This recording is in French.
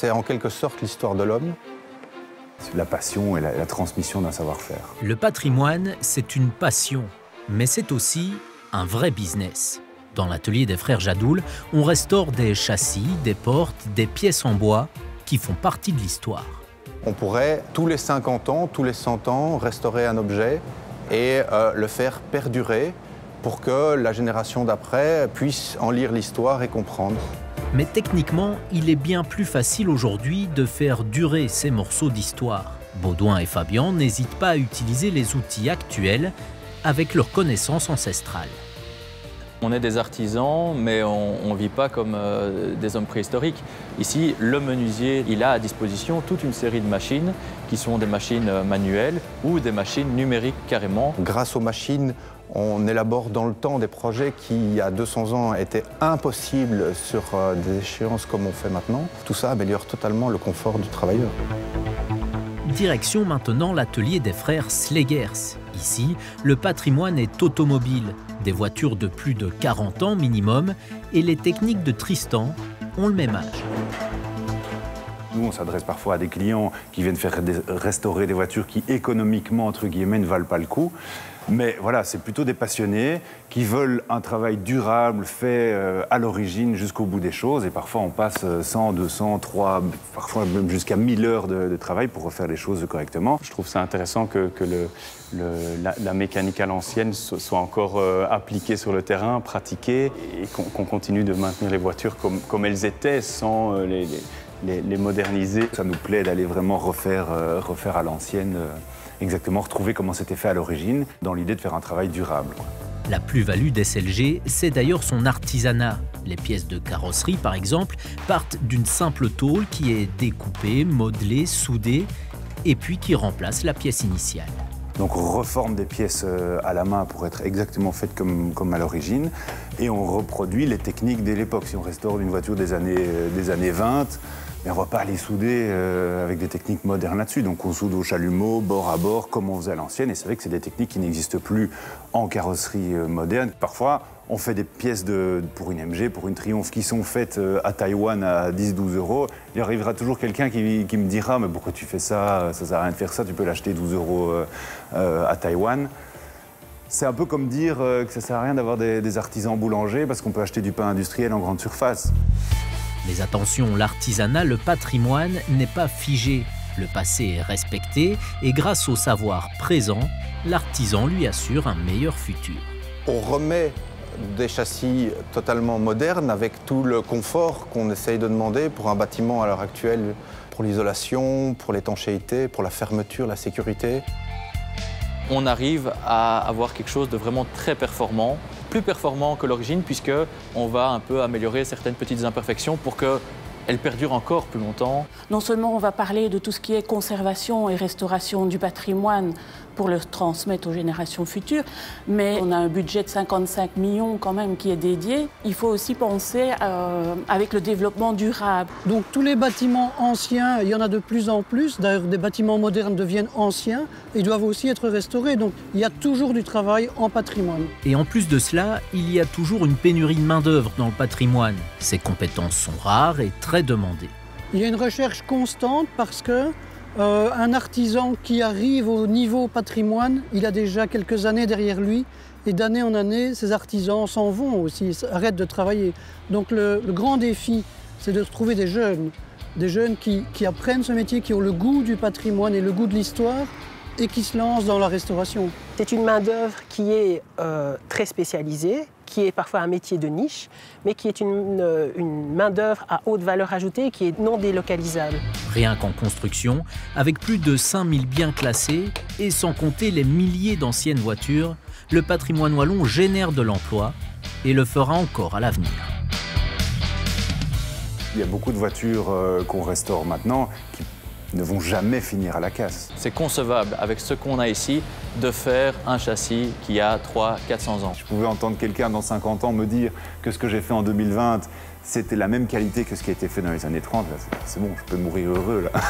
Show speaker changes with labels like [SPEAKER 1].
[SPEAKER 1] C'est en quelque sorte l'histoire de l'homme.
[SPEAKER 2] C'est la passion et la transmission d'un savoir-faire.
[SPEAKER 3] Le patrimoine, c'est une passion, mais c'est aussi un vrai business. Dans l'atelier des frères Jadoul, on restaure des châssis, des portes, des pièces en bois qui font partie de l'histoire.
[SPEAKER 1] On pourrait, tous les 50 ans, tous les 100 ans, restaurer un objet et le faire perdurer pour que la génération d'après puisse en lire l'histoire et comprendre.
[SPEAKER 3] Mais techniquement, il est bien plus facile aujourd'hui de faire durer ces morceaux d'histoire. Baudouin et Fabian n'hésitent pas à utiliser les outils actuels avec leurs connaissances ancestrales.
[SPEAKER 4] On est des artisans, mais on ne vit pas comme des hommes préhistoriques. Ici, le menuisier, il a à disposition toute une série de machines qui sont des machines manuelles ou des machines numériques carrément.
[SPEAKER 1] Grâce aux machines, on élabore dans le temps des projets qui, il y a 200 ans, étaient impossibles sur des échéances comme on fait maintenant. Tout ça améliore totalement le confort du travailleur.
[SPEAKER 3] Direction maintenant l'atelier des frères Slegers. Ici, le patrimoine est automobile, des voitures de plus de 40 ans minimum, et les techniques de Tristan ont le même âge.
[SPEAKER 2] Nous, on s'adresse parfois à des clients qui viennent faire restaurer des voitures qui, économiquement, entre guillemets, ne valent pas le coup. Mais voilà, c'est plutôt des passionnés qui veulent un travail durable, fait à l'origine jusqu'au bout des choses. Et parfois, on passe 100, 200, 3, parfois même jusqu'à 1000 heures de travail pour refaire les choses correctement.
[SPEAKER 5] Je trouve ça intéressant que la mécanique à l'ancienne soit encore appliquée sur le terrain, pratiquée, et qu'on continue de maintenir les voitures comme elles étaient sans les moderniser.
[SPEAKER 2] Ça nous plaît d'aller vraiment refaire à l'ancienne. Exactement, retrouver comment c'était fait à l'origine, dans l'idée de faire un travail durable.
[SPEAKER 3] La plus-value d'SLG, c'est d'ailleurs son artisanat. Les pièces de carrosserie, par exemple, partent d'une simple tôle qui est découpée, modelée, soudée, et puis qui remplace la pièce initiale.
[SPEAKER 2] Donc on reforme des pièces à la main pour être exactement faites comme à l'origine, et on reproduit les techniques dès l'époque. Si on restaure une voiture des années 20, mais on ne va pas aller souder avec des techniques modernes là-dessus. Donc on soude au chalumeau, bord à bord, comme on faisait à l'ancienne. Et c'est vrai que c'est des techniques qui n'existent plus en carrosserie moderne. Parfois, on fait des pièces pour une MG, pour une Triumph, qui sont faites à Taïwan à 10-12 €. Il arrivera toujours quelqu'un qui me dira « Mais pourquoi tu fais ça? Ça ne sert à rien de faire ça, tu peux l'acheter 12 € à Taïwan. » C'est un peu comme dire que ça ne sert à rien d'avoir des artisans boulangers parce qu'on peut acheter du pain industriel en grande surface.
[SPEAKER 3] Mais attention, l'artisanat, le patrimoine n'est pas figé. Le passé est respecté et grâce au savoir présent, l'artisan lui assure un meilleur futur.
[SPEAKER 1] On remet des châssis totalement modernes avec tout le confort qu'on essaye de demander pour un bâtiment à l'heure actuelle, pour l'isolation, pour l'étanchéité, pour la fermeture, la sécurité.
[SPEAKER 4] On arrive à avoir quelque chose de vraiment très performant, plus performant que l'origine, puisqu'on va un peu améliorer certaines petites imperfections pour qu'elles perdurent encore plus longtemps.
[SPEAKER 6] Non seulement on va parler de tout ce qui est conservation et restauration du patrimoine pour le transmettre aux générations futures, mais on a un budget de 55 millions quand même qui est dédié. Il faut aussi penser avec le développement durable.
[SPEAKER 7] Donc tous les bâtiments anciens, il y en a de plus en plus. D'ailleurs, des bâtiments modernes deviennent anciens et doivent aussi être restaurés. Donc il y a toujours du travail en patrimoine.
[SPEAKER 3] Et en plus de cela, il y a toujours une pénurie de main-d'œuvre dans le patrimoine. Ces compétences sont rares et très demandées.
[SPEAKER 7] Il y a une recherche constante parce que un artisan qui arrive au niveau patrimoine, il a déjà quelques années derrière lui et d'année en année, ces artisans s'en vont aussi, arrêtent de travailler. Donc le grand défi, c'est de trouver des jeunes qui apprennent ce métier, qui ont le goût du patrimoine et le goût de l'histoire et qui se lancent dans la restauration.
[SPEAKER 8] C'est une main-d'œuvre qui est très spécialisée, qui est parfois un métier de niche, mais qui est une main-d'œuvre à haute valeur ajoutée qui est non délocalisable.
[SPEAKER 3] Rien qu'en construction, avec plus de 5000 biens classés et sans compter les milliers d'anciennes voitures, le patrimoine wallon génère de l'emploi et le fera encore à l'avenir.
[SPEAKER 2] Il y a beaucoup de voitures qu'on restaure maintenant qui ne vont jamais finir à la casse.
[SPEAKER 4] C'est concevable, avec ce qu'on a ici, de faire un châssis qui a 300-400 ans.
[SPEAKER 2] Je pouvais entendre quelqu'un dans 50 ans me dire que ce que j'ai fait en 2020, c'était la même qualité que ce qui a été fait dans les années 30. C'est bon, je peux mourir heureux là.